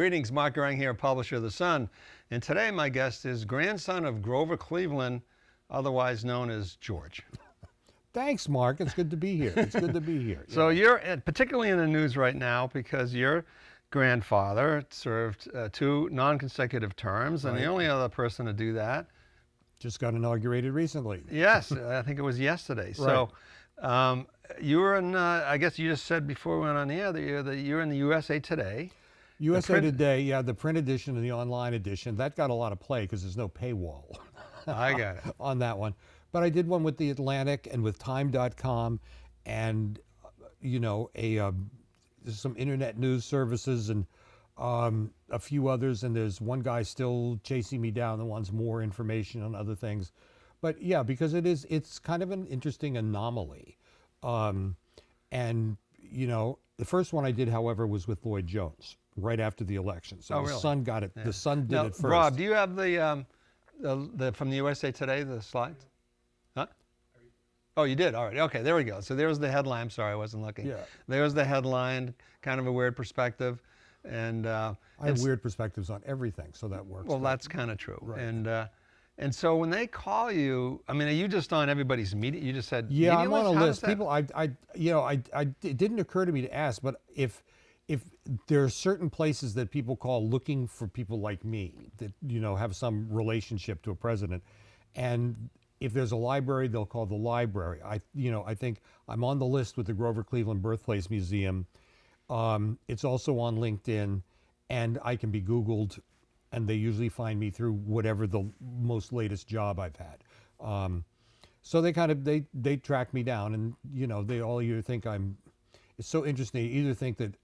Greetings, Mark Garang here, publisher of The Sun. And today my guest is grandson of Grover Cleveland, otherwise known as George. Thanks, Mark. It's good to be here. It's good to be here. So you're particularly in the news right now because your grandfather served 2 non-consecutive terms, and the only other person to do that just got inaugurated recently. Yes, I think it was yesterday. Right. So you were in, I guess you just said before we went on the air that you're in the USA Today. USA Today, yeah, the print edition and the online edition. That got a lot of play because there's no paywall. I got it. On that one. But I did one with The Atlantic and with Time.com and, some internet news services and a few others. And there's one guy still chasing me down that wants more information on other things. But yeah, because it's kind of an interesting anomaly. The first one I did, however, was with Lloyd Jones right after the election. So the Sun got it. Yeah. The Sun did it first. Rob, do you have the from the USA Today, the slides? Huh? Oh, you did? All right. Okay, there we go. So there's the headline. I'm sorry, I wasn't looking. Yeah. There's the headline, kind of a weird perspective. And I have weird perspectives on everything, so that works. Well, that's kind of true. Right. And so when they call you, I mean, are you just on everybody's media? You just said, yeah, I'm on a list. People, it didn't occur to me to ask, but if there are certain places that people call looking for people like me that, have some relationship to a president, and if there's a library, they'll call the library. I think I'm on the list with the Grover Cleveland Birthplace Museum. It's also on LinkedIn, and I can be Googled, and they usually find me through whatever the most latest job I've had. So they track me down, and they all either think it's so interesting. They either think that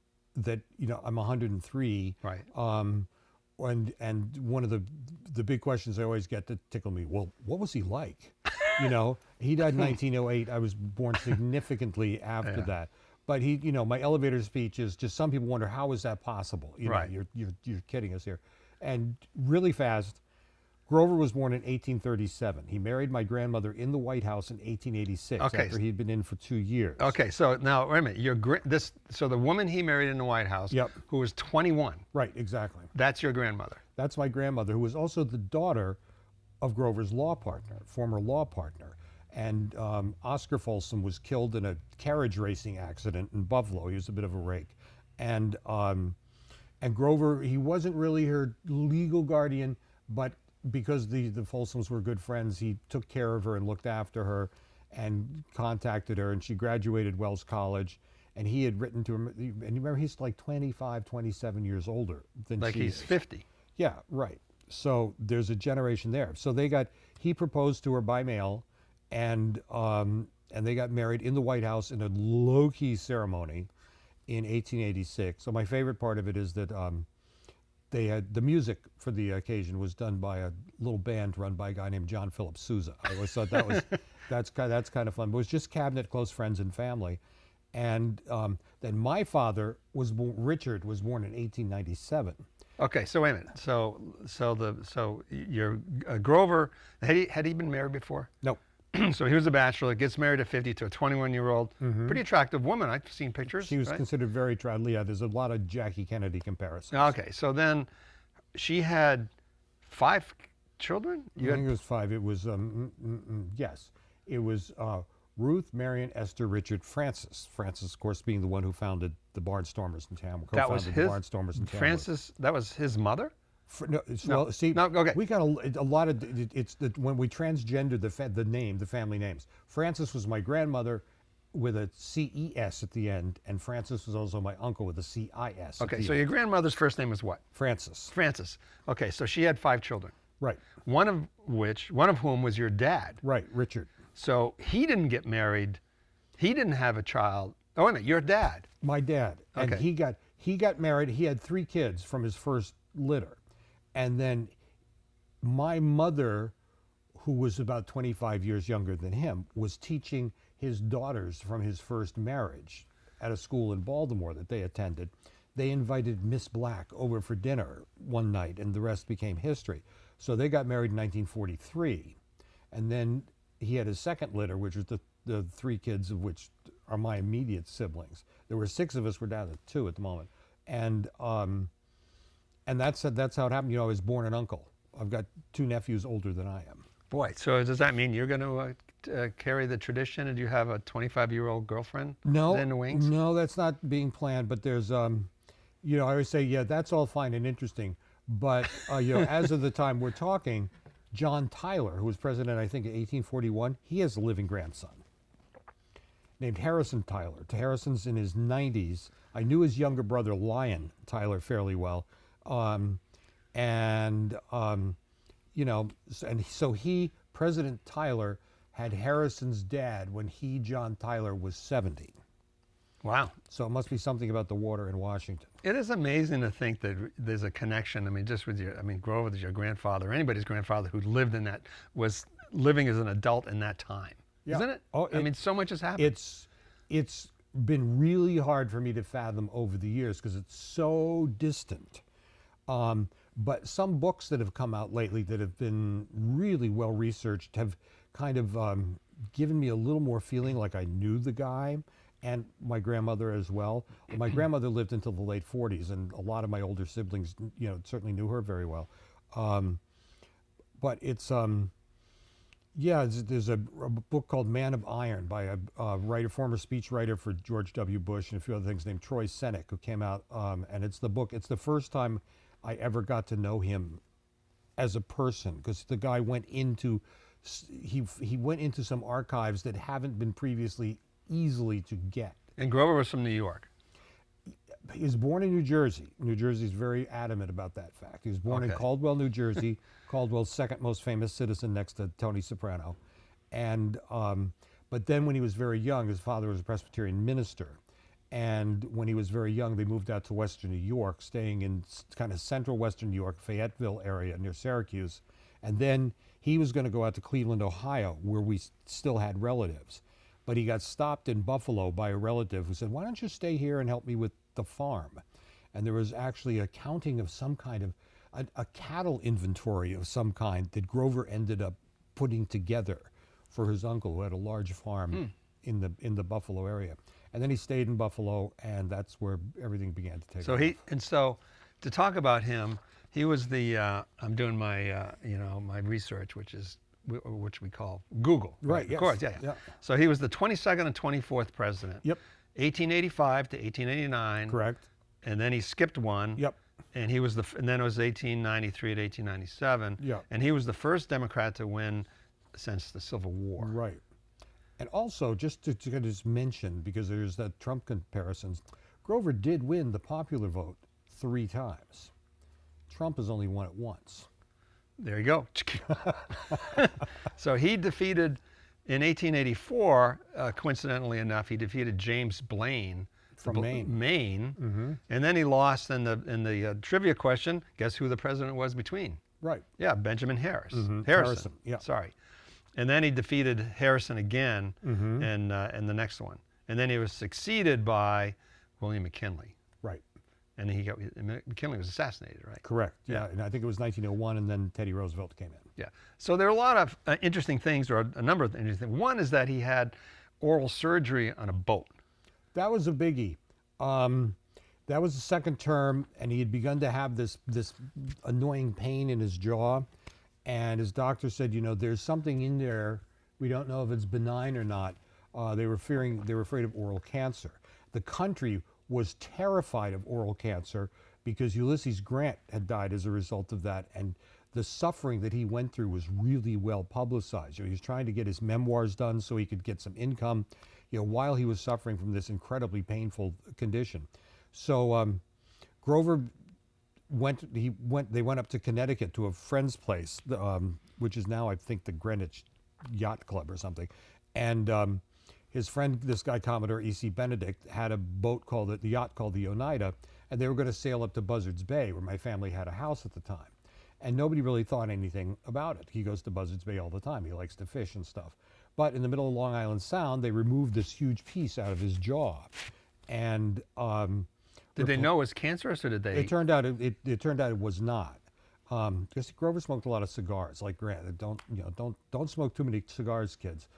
I'm 103, right? And one of the big questions I always get to tickle me, well, what was he like? He died in 1908. I was born significantly after that. But my elevator speech is just, some people wonder, how is that possible? Right. You're kidding us here. And really fast, Grover was born in 1837. He married my grandmother in the White House in 1886 after he'd been in for 2 years. Okay, so now wait a minute. So the woman he married in the White House, who was 21. Right, exactly. That's your grandmother. That's my grandmother, who was also the daughter of Grover's former law partner. And Oscar Folsom was killed in a carriage racing accident in Buffalo. He was a bit of a rake. And Grover, he wasn't really her legal guardian, but because the Folsoms were good friends, he took care of her and looked after her and contacted her, and she graduated Wells College, and he had written to her, and you remember, he's like 25, 27 years older than she is. Like he's 50. Yeah, right. So there's a generation there. So he proposed to her by mail, and they got married in the White House in a low-key ceremony in 1886. So my favorite part of it is that they had the music for the occasion was done by a little band run by a guy named John Philip Sousa. I always thought that's kind of fun. But it was just cabinet, close friends, and family. And then my father Richard was born in 1897. Okay, so wait a minute. So your Grover, had he been married before? No. So he was a bachelor, gets married at 50 to a 21-year-old, pretty attractive woman. I've seen pictures. She was considered very attractive. Yeah, there's a lot of Jackie Kennedy comparisons. Okay, so then she had 5 children? I think it was 5. It was, yes. It was Ruth, Marion, Esther, Richard, Francis. Francis, of course, being the one who founded the Barnstormers in Tamworth. That was Francis, that was his mother? Well, see, okay. We got a lot of, when we transgendered the family names. Francis was my grandmother with a C-E-S at the end, and Francis was also my uncle with a C-I-S. Okay, so your grandmother's first name was what? Francis. Francis. Okay, so she had 5 children. Right. One of whom was your dad. Right, Richard. So he didn't get married. He didn't have a child. Oh, wait a minute, your dad. My dad. And okay. he got married. He had 3 kids from his first litter. And then my mother, who was about 25 years younger than him, was teaching his daughters from his first marriage at a school in Baltimore that they attended. They invited Miss Black over for dinner one night, and the rest became history. So they got married in 1943. And then he had his second litter, which was the 3 kids of which are my immediate siblings. There were 6 of us. We're down to 2 at the moment. And And that's how it happened. You know, I was born an uncle. I've got 2 nephews older than I am. Boy, so does that mean you're going to carry the tradition? And do you have a 25-year-old girlfriend No, in the wings? no, that's not being planned. But there's, you know, I always say, yeah, that's all fine and interesting. But, you know, as of the time we're talking, John Tyler, who was president, I think, in 1841, he has a living grandson named Harrison Tyler. Harrison's in his 90s. I knew his younger brother, Lyon Tyler, fairly well. You know, and so President Tyler, had Harrison's dad when John Tyler, was 70. Wow. So it must be something about the water in Washington. It is amazing to think that there's a connection. I mean, just with Grover is your grandfather, anybody's grandfather who lived in that, was living as an adult in that time. Yeah. Isn't it? Oh, I mean, so much has happened. It's been really hard for me to fathom over the years because it's so distant. But some books that have come out lately that have been really well researched have kind of given me a little more feeling like I knew the guy, and my grandmother as well. My grandmother lived until the late 40s, and a lot of my older siblings, you know, certainly knew her very well. But it's there's a book called Man of Iron by a writer, former speechwriter for George W. Bush and a few other things, named Troy Senik, who came out, and it's the first time I ever got to know him as a person, because the guy went into some archives that haven't been previously easily to get. And Grover was from New York. He was born in New Jersey. New Jersey is very adamant about that fact. He was born in Caldwell, New Jersey. Caldwell's second most famous citizen next to Tony Soprano. And but then when he was very young, his father was a Presbyterian minister. And when he was very young, they moved out to Western New York, staying in kind of central Western New York, Fayetteville area near Syracuse. And then he was going to go out to Cleveland, Ohio, where we still had relatives. But he got stopped in Buffalo by a relative who said, "Why don't you stay here and help me with the farm?" And there was actually a counting of some kind of a cattle inventory of some kind that Grover ended up putting together for his uncle, who had a large farm in the Buffalo area. And then he stayed in Buffalo, and that's where everything began to take off. So to talk about him, he was the I'm doing my my research, which we call Google. Right. Yes. Of course. Yeah. So he was the 22nd and 24th president. Yep. 1885 to 1889. Correct. And then he skipped one. Yep. And he was and then it was 1893 to 1897. Yeah. And he was the first Democrat to win since the Civil War. Right. And also, just to just mention, because there's that Trump comparisons, Grover did win the popular vote 3 times. Trump has only won it once. There you go. So he defeated, in 1884, coincidentally enough, he defeated James Blaine from Maine. Mm-hmm. And then he lost in the trivia question. Guess who the president was between? Right. Yeah, Benjamin Harris. Mm-hmm. Harrison. Yeah. Sorry. And then he defeated Harrison again in the next one. And then he was succeeded by William McKinley. Right. And McKinley was assassinated, right? Correct. Yeah. And I think it was 1901, and then Teddy Roosevelt came in. Yeah. So there are a lot of interesting things, or a number of interesting things. One is that he had oral surgery on a boat. That was a biggie. That was the second term, and he had begun to have this annoying pain in his jaw. And his doctor said, you know, there's something in there. We don't know if it's benign or not. They were afraid of oral cancer. The country was terrified of oral cancer because Ulysses Grant had died as a result of that. And the suffering that he went through was really well publicized. You know, he was trying to get his memoirs done so he could get some income, you know, while he was suffering from this incredibly painful condition. So Grover they went up to Connecticut to a friend's place, which is now, I think, the Greenwich Yacht Club or something. And his friend, this guy Commodore E.C. Benedict, had a yacht called the Oneida, and they were going to sail up to Buzzards Bay, where my family had a house at the time. And nobody really thought anything about it. He goes to Buzzards Bay all the time. He likes to fish and stuff. But in the middle of Long Island Sound, they removed this huge piece out of his jaw. And did they know it was cancerous, or did they? It turned out it was not. Because Grover smoked a lot of cigars, like Grant. Don't smoke too many cigars, kids.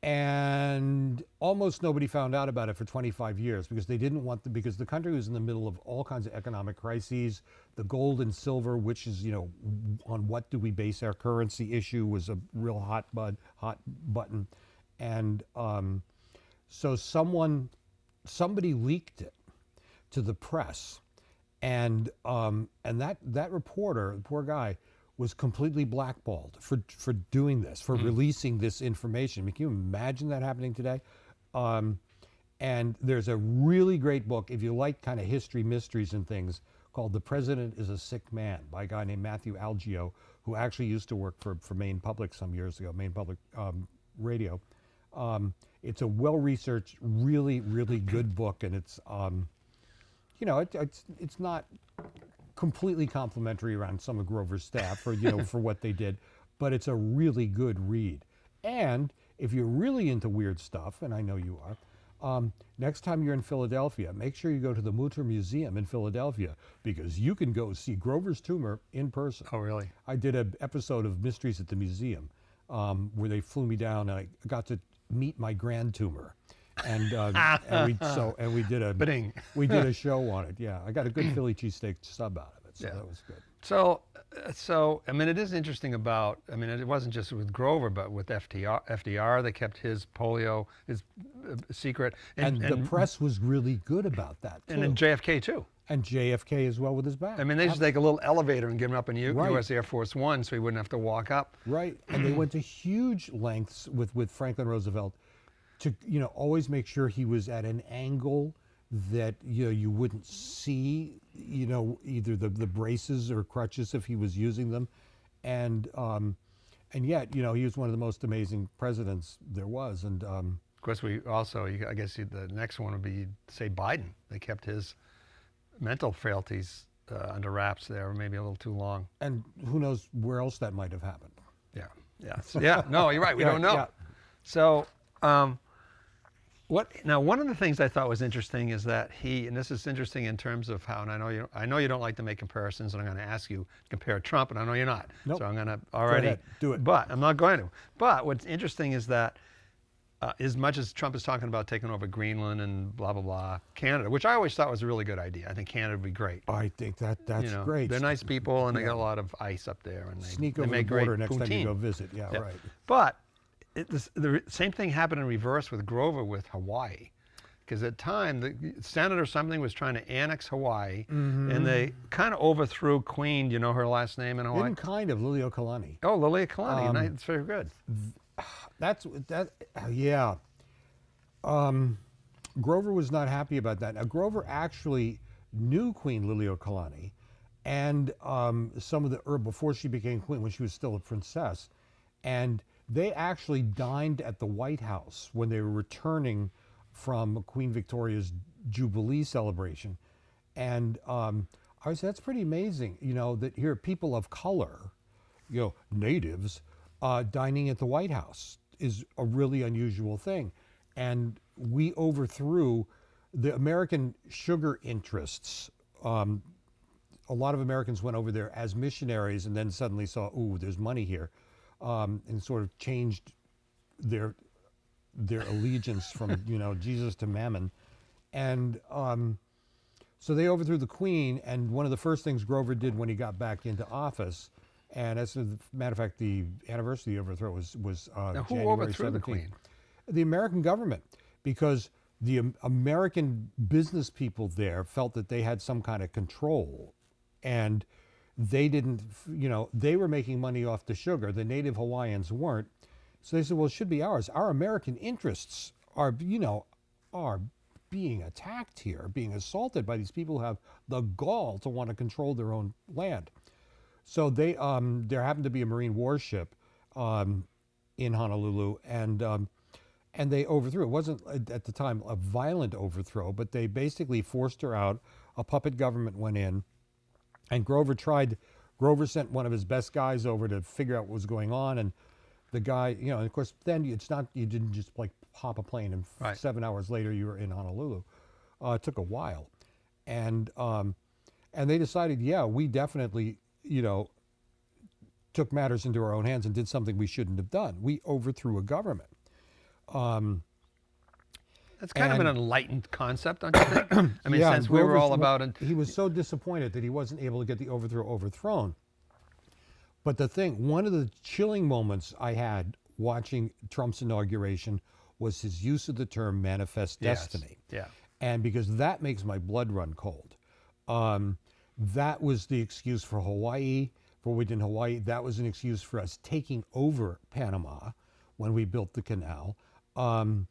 and almost nobody found out about it for 25 years because they didn't want because the country was in the middle of all kinds of economic crises. The gold and silver, which is, on what do we base our currency issue, was a real hot button. And so somebody leaked it to the press, and that reporter, the poor guy, was completely blackballed for doing this, for releasing this information. I mean, can you imagine that happening today? And there's a really great book, if you like kind of history, mysteries and things, called The President is a Sick Man by a guy named Matthew Algeo, who actually used to work for Maine Public some years ago, Maine Public Radio. It's a well-researched, really, really good book, and it's, it's not completely complimentary around some of Grover's staff for for what they did, but it's a really good read. And if you're really into weird stuff, and I know you are, next time you're in Philadelphia, make sure you go to the Mutter Museum in Philadelphia, because you can go see Grover's tumor in person. Oh, really? I did an episode of Mysteries at the Museum where they flew me down, and I got to meet my grand tumor. And we did a show on it. Yeah, I got a good Philly cheesesteak sub out of it, so that was good. So I mean, it is interesting about. I mean, it wasn't just with Grover, but with FDR, they kept his polio, his secret, and the press was really good about that too. And then JFK too. And JFK as well with his back. I mean, they used to take a little elevator and get him up in U.S. Air Force One, so he wouldn't have to walk up. Right, and they went to huge lengths with Franklin Roosevelt to always make sure he was at an angle that you wouldn't see either the braces or crutches if he was using them, and yet he was one of the most amazing presidents there was. And of course, we also, I guess the next one would be, say, Biden. They kept his mental frailties under wraps there, maybe a little too long. And who knows where else that might have happened. Yeah. No, you're right. We don't know. Yeah. So. Now, one of the things I thought was interesting is that and this is interesting in terms of how, and I know you don't like to make comparisons, and I'm going to ask you to compare Trump, and I know you're not. Nope. So I'm going to already Go ahead. Do it. But I'm not going to. But what's interesting is that as much as Trump is talking about taking over Greenland and blah, blah, blah, Canada, which I always thought was a really good idea. I think Canada would be great. I think that's great. They're nice people, and they got a lot of ice up there. And Sneak they over make the border great next time you poutine. go visit. Yeah, right. But the same thing happened in reverse with Grover with Hawaii. Because at the time, the Senate or something was trying to annex Hawaii, and they kind of overthrew Queen. Do you know her last name in Hawaii? Liliuokalani. Oh, Liliuokalani. That's very good. Yeah. Grover was not happy about that. Now, Grover actually knew Queen Liliuokalani, and some of before she became queen, when she was still a princess, and they actually dined at the White House when they were returning from Queen Victoria's Jubilee celebration. And I said, that's pretty amazing, that here people of color, natives, dining at the White House is a really unusual thing. And we overthrew the American sugar interests. A lot of Americans went over there as missionaries and then suddenly saw, ooh, there's money here, and sort of changed their allegiance from Jesus to Mammon. And so they overthrew the Queen, and one of the first things Grover did when he got back into office, and as a matter of fact, the anniversary of the overthrow was now, who January overthrew 17th. the Queen? The American government, because the American business people there felt that they had some kind of control, and they didn't, they were making money off the sugar. The native Hawaiians weren't. So they said, well, it should be ours. Our American interests are being attacked here, being assaulted by these people who have the gall to want to control their own land. So there happened to be a Marine warship in Honolulu, and they overthrew. It wasn't at the time a violent overthrow, but they basically forced her out. A puppet government went in, and Grover sent one of his best guys over to figure out what was going on, and the guy, and of course, then you didn't just like hop a plane and 7 hours later you were in Honolulu. It took a while. And they decided, we definitely, took matters into our own hands and did something we shouldn't have done. We overthrew a government. That's kind of an And enlightened concept, don't you think? I mean, yeah, since we were Grover's all about it. he was so disappointed that he wasn't able to get the overthrow overthrown. But the thing, one of the chilling moments I had watching Trump's inauguration was his use of the term manifest Yes. destiny. Yeah. And because that makes my blood run cold. That was the excuse for Hawaii, for what we did in Hawaii. That was an excuse for us taking over Panama when we built the canal. And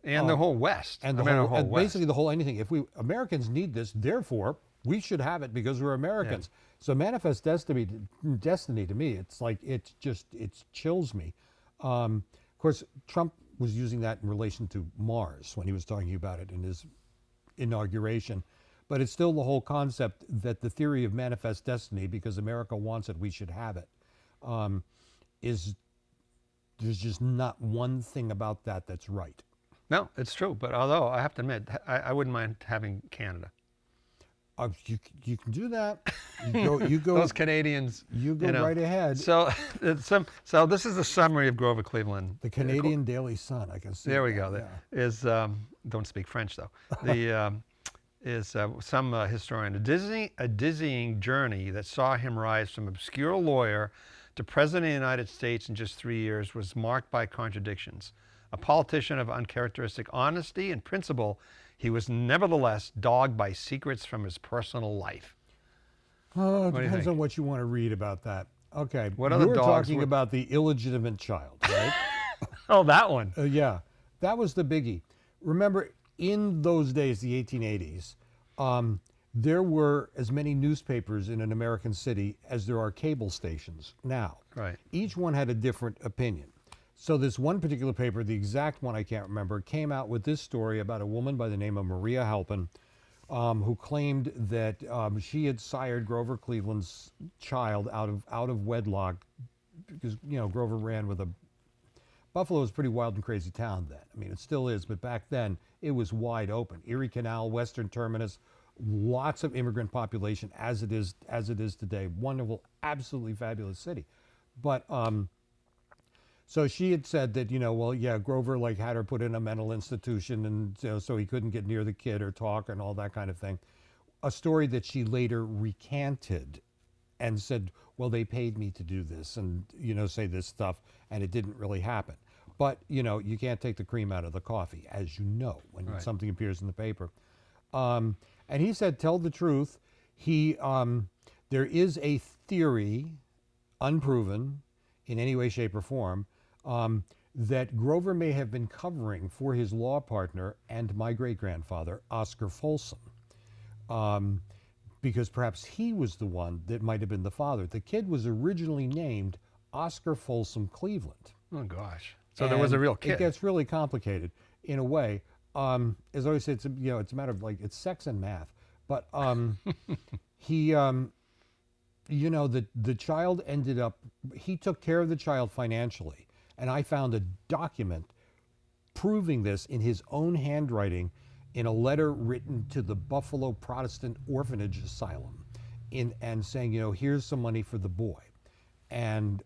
The whole West. and the I mean, whole, and West. basically the whole anything. If we Americans need this, therefore we should have it because we're Americans. So manifest destiny to me, it's like it chills me. Of course, Trump was using that in relation to Mars when he was talking about it in his inauguration. But it's still the whole concept that the theory of manifest destiny, because America wants it, we should have it, is there's just not one thing about that that's right. No, it's true. But although I have to admit, I wouldn't mind having Canada. You can do that. You go. Those Canadians. You go right ahead. So, so this is a summary of Grover Cleveland. The Canadian Daily Sun. I can see. There we that, go. yeah. There is don't speak French though. The is some historian a dizzying journey that saw him rise from obscure lawyer to president of the United States in just 3 years was marked by contradictions. A politician of uncharacteristic honesty and principle, he was nevertheless dogged by secrets from his personal life. Oh, it What do you depends think? on what you want to read about that. Okay. What we other were dogs talking were- about the illegitimate child, right? Oh, that one. Yeah, that was the biggie. Remember, in those days, the 1880s, there were as many newspapers in an American city as there are cable stations now. Right. Each one had a different opinion. So this one particular paper, the exact one I can't remember, came out with this story about a woman by the name of Maria Halpin, who claimed that she had sired Grover Cleveland's child out of wedlock because Grover ran with a Buffalo was a pretty wild and crazy town then. I mean, it still is, but back then it was wide open. Erie Canal, Western Terminus, lots of immigrant population as it is today. Wonderful, absolutely fabulous city. But so she had said that, Grover had her put in a mental institution and so he couldn't get near the kid or talk and all that kind of thing. A story that she later recanted and said, well, they paid me to do this and, say this stuff, and it didn't really happen. But, you can't take the cream out of the coffee, as you know, when Right. something appears in the paper. And he said, tell the truth. There is a theory, unproven in any way, shape, or form, that Grover may have been covering for his law partner and my great-grandfather, Oscar Folsom. Because perhaps he was the one that might have been the father. The kid was originally named Oscar Folsom Cleveland. Oh gosh. So there was a And real kid. It gets really complicated in a way. As I always say, it's a matter of it's sex and math. But he, the child ended up. He took care of the child financially, and I found a document proving this in his own handwriting in a letter written to the Buffalo Protestant Orphanage Asylum and saying, here's some money for the boy. And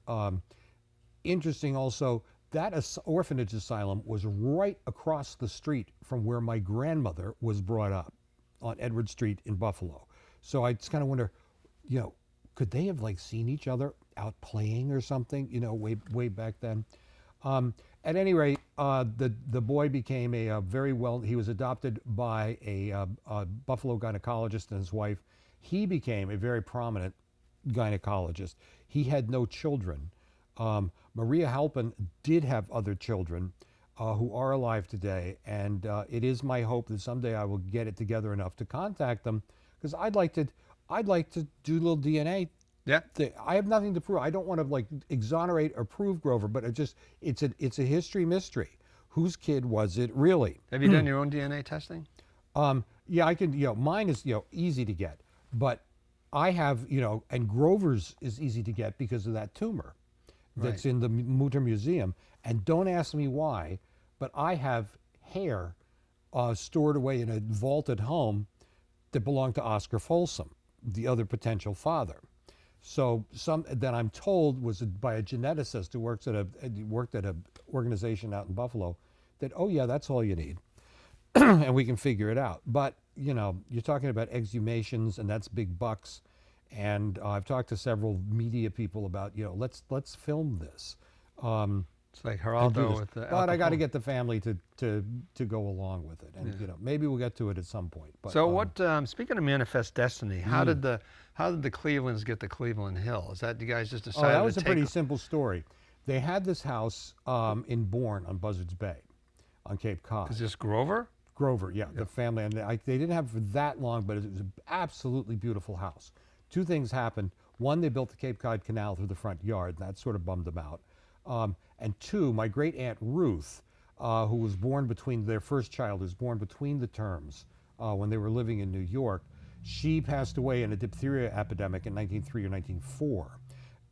interesting also, that orphanage asylum was right across the street from where my grandmother was brought up on Edward Street in Buffalo. So I just kind of wonder, could they have seen each other out playing or something, way back then? At any rate, the boy became he was adopted by a Buffalo gynecologist and his wife. He became a very prominent gynecologist. He had no children. Maria Halpin did have other children who are alive today, and it is my hope that someday I will get it together enough to contact them, because I'd like to do a little DNA. Yeah. I have nothing to prove. I don't want to exonerate or prove Grover, but it's a history mystery. Whose kid was it really? Have you done your own DNA testing? Yeah, I can. Mine is easy to get, but I have and Grover's is easy to get because of that tumor that's Right. in the Mutter Museum. And don't ask me why, but I have hair stored away in a vault at home that belonged to Oscar Folsom, the other potential father. So some that I'm told was by a geneticist who worked at a organization out in Buffalo, that, oh yeah, that's all you need, and we can figure it out. But you know, you're talking about exhumations, and that's big bucks. And I've talked to several media people about, you know, let's film this. It's like And do Geraldo this. with the But I got to Al Capone. get the family to go along with it, and you know, maybe we'll get to it at some point. But So what? Speaking of manifest destiny, how did the Clevelands get to Cleveland Hill? Is that you guys just oh, decided that was to a take? pretty simple story. They had this house in Bourne on Buzzards Bay, on Cape Cod. Is this Grover? Grover, yeah, the family, and they didn't have it for that long, but it was an absolutely beautiful house. Two things happened. One, they built the Cape Cod Canal through the front yard, and that sort of bummed them out. And two, my great aunt Ruth, who was born between their first child, was born between the terms when they were living in New York. She passed away in a diphtheria epidemic in 1903 or 1904,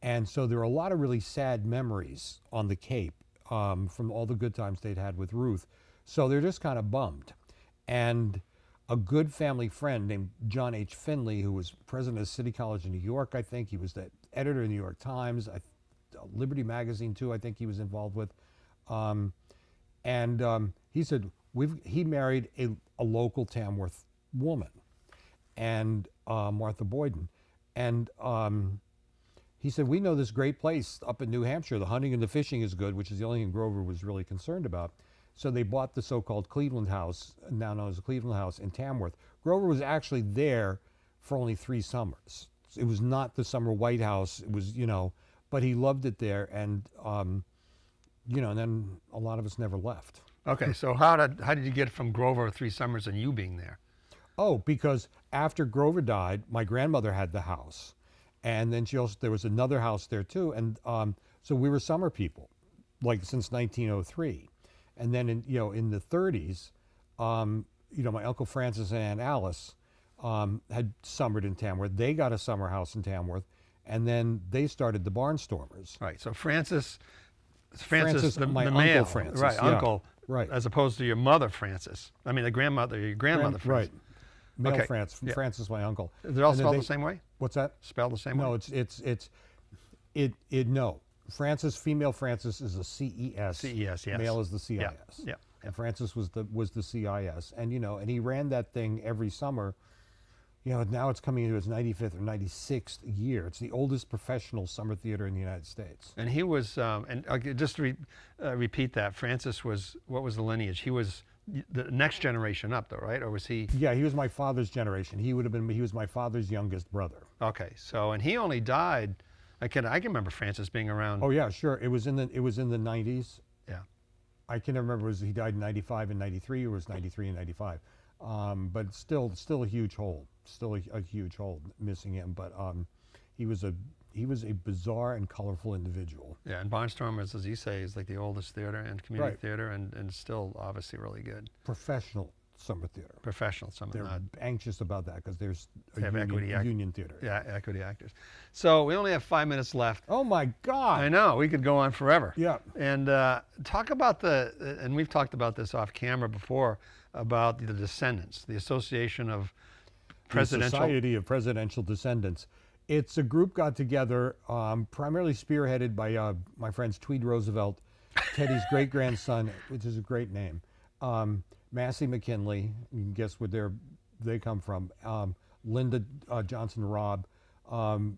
and so there are a lot of really sad memories on the Cape from all the good times they'd had with Ruth. So they're just kind of bummed. And a good family friend named John H. Finley, who was president of City College in New York, I think. He was the editor of the New York Times, Liberty Magazine, too, I think he was involved with. He said, he married a local Tamworth woman, and Martha Boyden. And he said, we know this great place up in New Hampshire. The hunting and the fishing is good, which is the only thing Grover was really concerned about. So they bought the so-called Cleveland House, now known as the Cleveland House, in Tamworth. Grover was actually there for only 3 summers. It was not the summer White House. It was, you know, but he loved it there, and you know, and then a lot of us never left. Okay, so how did you get from Grover 3 summers and you being there? Oh, because after Grover died, my grandmother had the house, and then there was another house there too, and so we were summer people, like since 1903. And then in the 30s, you know, my Uncle Francis and Aunt Alice had summered in Tamworth. They got a summer house in Tamworth, and then they started the Barnstormers. Right. So Francis, my the Uncle male, Francis, right? yeah. Uncle, Right. As opposed to your mother Francis. I mean, your grandmother Francis. Right. Male Okay. Francis, my uncle. Is it all And then spelled the same way? What's that? Spelled the same way? No, no. Francis, female Francis is a CES. CES, yes. Male is the CIS. Yeah. And Francis was the CIS, and you know, and he ran that thing every summer. You know, now it's coming into its 95th or 96th year. It's the oldest professional summer theater in the United States. And he was, and just to repeat that, Francis was, what was the lineage? He was the next generation up, though, right? Or was he? Yeah, he was my father's generation. He was my father's youngest brother. Okay, so and he only died. I can remember Francis being around. Oh yeah, sure. It was in the 90s. Yeah. I can remember he died in 95 and 93, or was 93 and 95. But still a huge hole. Still a huge hole missing him. But he was a bizarre and colorful individual. Yeah, and Barnstormers, as you say, is like the oldest theater and community Right. theater, and still obviously really good. Professional summer theater. Professional, some They're not. anxious about that because there's They have equity union theater. Yeah, equity actors. So we only have 5 minutes left. Oh my God! I know, we could go on forever. Yeah. And talk about and we've talked about this off camera before, about the Descendants, the Association of Presidential. The Society of Presidential Descendants. It's a group got together, primarily spearheaded by my friends Tweed Roosevelt, Teddy's great-grandson, which is a great name, Massey McKinley, you can guess where they come from, Linda Johnson Robb,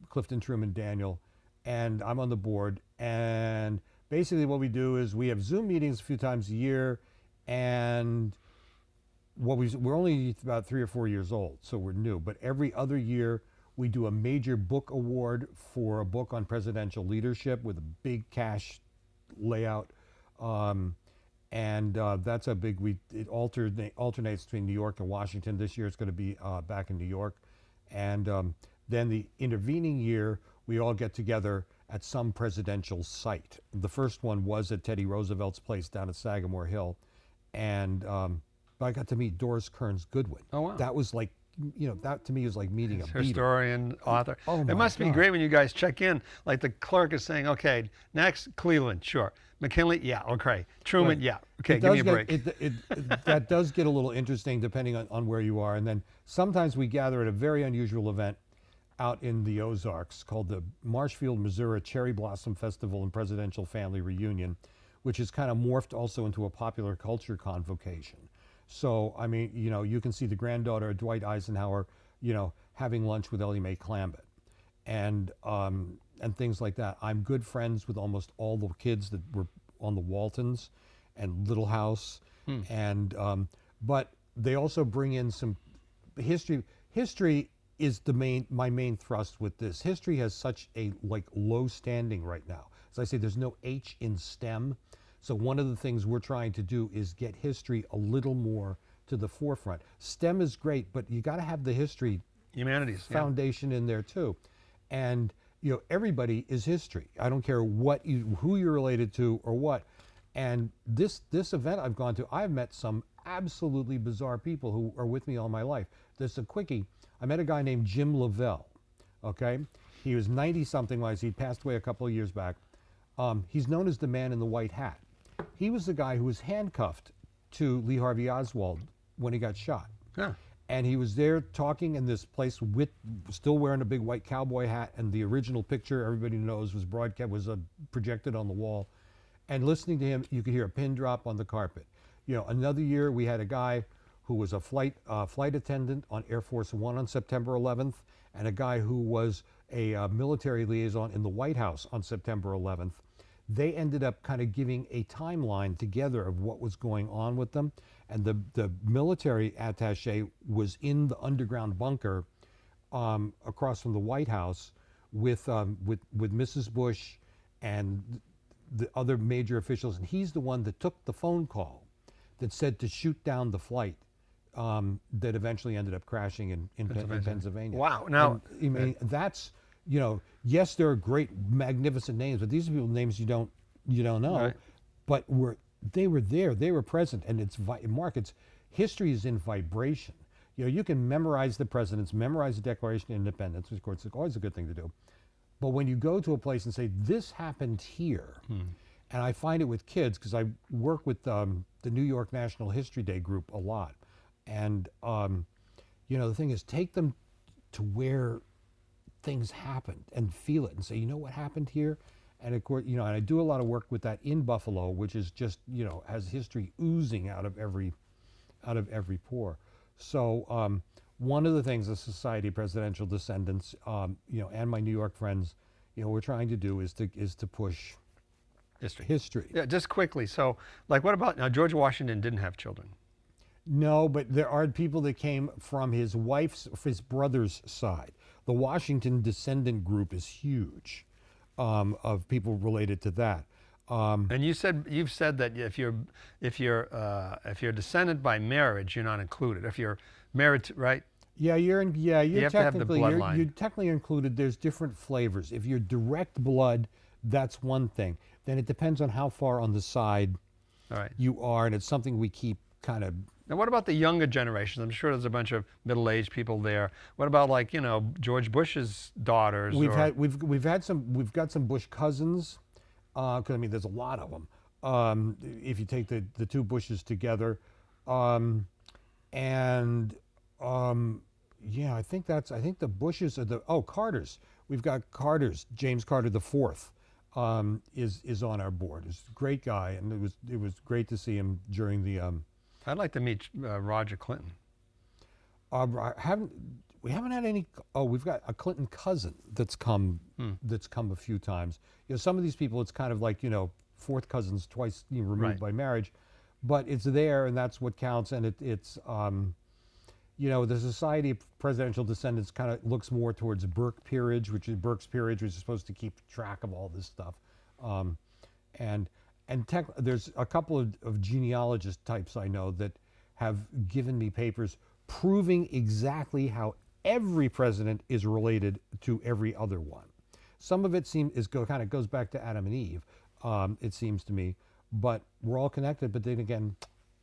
Clifton Truman Daniel, and I'm on the board. And basically what we do is we have Zoom meetings a few times a year, and we're only about 3 or 4 years old, so we're new, but every other year we do a major book award for a book on presidential leadership with a big cash layout. That's a big, it alternates between New York and Washington. This year it's going to be back in New York. And then the intervening year, we all get together at some presidential site. The first one was at Teddy Roosevelt's place down at Sagamore Hill. And I got to meet Doris Kearns Goodwin. Oh, wow. That was like, you know, that to me was like meeting a beater. Historian, author. Oh It my must be God. great when you guys check in. Like the clerk is saying, okay, next, Cleveland, sure. McKinley, yeah, okay. Truman, Right. yeah. Okay, It give me a does break. that does get a little interesting depending on where you are. And then sometimes we gather at a very unusual event out in the Ozarks called the Marshfield, Missouri Cherry Blossom Festival and Presidential Family Reunion, which is kind of morphed also into a popular culture convocation. So, I mean, you know, you can see the granddaughter of Dwight Eisenhower, you know, having lunch with Ellie Mae Clambett and things like that. I'm good friends with almost all the kids that were on the Waltons and Little House. And, but they also bring in some history. History is my main thrust with this. History has such a low standing right now. As I say, there's no H in STEM. So one of the things we're trying to do is get history a little more to the forefront. STEM is great, but you got to have the history humanities foundation in there too. And you know, everybody is history. I don't care who you're related to or what. And this event I've gone to, I've met some absolutely bizarre people who are with me all my life. There's a quickie. I met a guy named Jim Lavelle. Okay, he was 90-something. He passed away a couple of years back. He's known as the man in the white hat. He was the guy who was handcuffed to Lee Harvey Oswald when he got shot. Yeah. And he was there talking in this place with still wearing a big white cowboy hat, and the original picture everybody knows was projected on the wall. And listening to him, you could hear a pin drop on the carpet. You know, another year we had a guy who was a flight attendant on Air Force One on September 11th, and a guy who was a military liaison in the White House on September 11th. They ended up kind of giving a timeline together of what was going on with them. And the military attaché was in the underground bunker across from the White House with Mrs. Bush and the other major officials. And he's the one that took the phone call that said to shoot down the flight that eventually ended up crashing in Pennsylvania. Wow. Now, and, I mean, that's, you know, yes, there are great, magnificent names, but these are people names you don't know. Right. But they were there, they were present, and history is in vibration. You know, you can memorize the presidents, memorize the Declaration of Independence, which of course is always a good thing to do. But when you go to a place and say, this happened here, and I find it with kids, because I work with the New York National History Day group a lot. And, you know, the thing is, take them to where things happened and feel it and say, you know what happened here? And of course, you know, and I do a lot of work with that in Buffalo, which is just, you know, has history oozing out of every pore. So one of the things the Society of Presidential Descendants, you know, and my New York friends, you know, we're trying to do is to push history. Yeah, just quickly. So, like, what about now? George Washington didn't have children. No, but there are people that came from his brother's side. The Washington descendant group is huge, of people related to that. And you've said that if you're descended by marriage, you're not included. If you're married, right? Yeah, you have to have the bloodline. You're technically included. There's different flavors. If you're direct blood, that's one thing. Then it depends on how far on the side you are, and it's something we keep kind of. Now, what about the younger generations? I'm sure there's a bunch of middle-aged people there. What about, like, you know, George Bush's daughters? We've got some Bush cousins, because I mean there's a lot of them. If you take the two Bushes together, yeah, I think the Bushes are Carters. We've got Carters. James Carter IV is on our board. He's a great guy, and it was great to see him during the. I'd like to meet Roger Clinton. We haven't had any. Oh, we've got a Clinton cousin that's come a few times. You know, some of these people, it's kind of like, you know, fourth cousins twice removed by marriage, but it's there, and that's what counts. And it's you know, the Society of Presidential Descendants kind of looks more towards Burke's peerage, which is supposed to keep track of all this stuff, and there's a couple of genealogist types I know that have given me papers proving exactly how every president is related to every other one. Some of it kind of goes back to Adam and Eve, it seems to me, but we're all connected. But then again,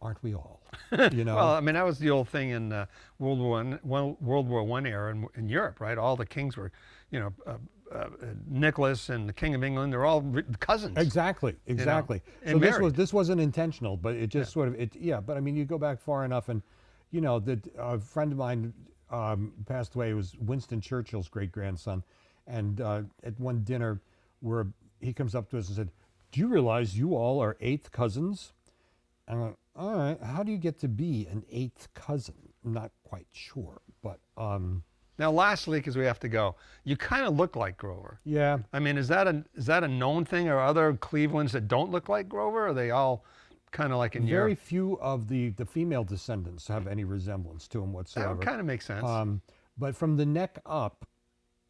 aren't we all? You know. Well, I mean, that was the old thing in World War I era in Europe, right? All the kings were, you know. Nicholas and the King of England, they're all cousins. Exactly. You know, so this wasn't intentional, but it just sort of, yeah, but I mean, you go back far enough, and, you know, that a friend of mine, passed away. It was Winston Churchill's great-grandson. And at one dinner, where he comes up to us and said, "Do you realize you all are 8th cousins?" And I went, "All right, how do you get to be an 8th cousin?" I'm not quite sure, but Now, lastly, because we have to go, you kind of look like Grover. yeah. I mean, is that a known thing? Or other Clevelands that don't look like Grover? Or are they all kind of like in Very your? few of the female descendants have any resemblance to him whatsoever. That kind of makes sense. But from the neck up,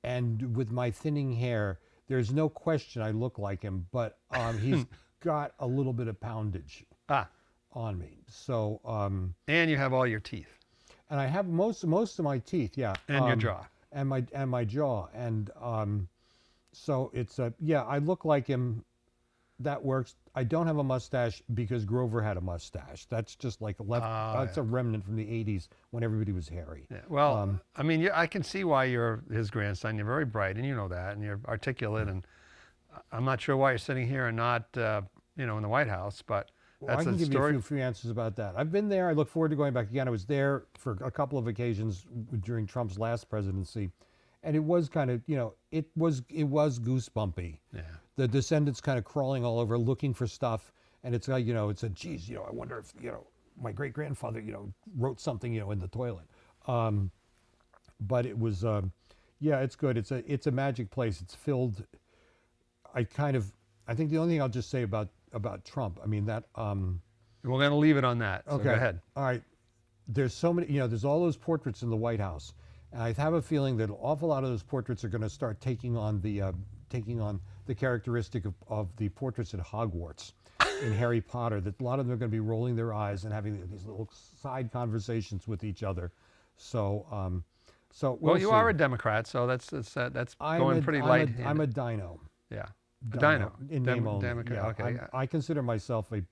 and with my thinning hair, there's no question I look like him. But he's got a little bit of poundage on me. So and you have all your teeth. and I have most of my teeth, yeah, And your jaw. and my jaw, and so it's yeah, I look like him. That works. I don't have a mustache because Grover had a mustache. That's just like that's a remnant from the '80s when everybody was hairy. Yeah. Well, I mean, I can see why you're his grandson. You're very bright, and you know that, and you're articulate. And I'm not sure why you're sitting here and not, in the White House, but Well, that's I can a give story. you a few answers about that. I've been there. I look forward to going back again. I was there for a couple of occasions during Trump's last presidency, and it was kind of, it was goosebumpy. Yeah. The Descendants kind of crawling all over, looking for stuff, and it's like, it's a geez, I wonder if my great grandfather, wrote something, in the toilet. But it was, yeah, it's good. It's a magic place. It's filled. I think the only thing I'll just say about Trump, I mean that. We're going to leave it on that. So Okay. Go ahead. All right. There's so many, there's all those portraits in the White House, and I have a feeling that an awful lot of those portraits are going to start taking on the characteristic of the portraits at Hogwarts in Harry Potter. That a lot of them are going to be rolling their eyes and having these little side conversations with each other. So, Well, you see. are a Democrat, so that's going pretty light. I'm a dino. Yeah. Dino. In name only. Democrat. Yeah, Okay. Yeah. I consider myself a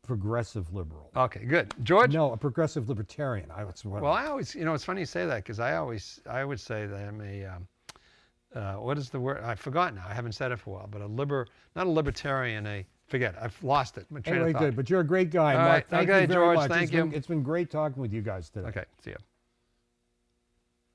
progressive liberal. Okay. Good. George. No, a progressive libertarian. Well, I always, it's funny you say that because I would say that I'm a, what is the word? I forgot now. I haven't said it for a while, but not a libertarian, forget it. I've lost it. My train of Anyway, thought. good. But you're a great guy. All Mark, right. thank Okay, you very George, much. thank you. It's been great talking with you guys today. Okay. See ya.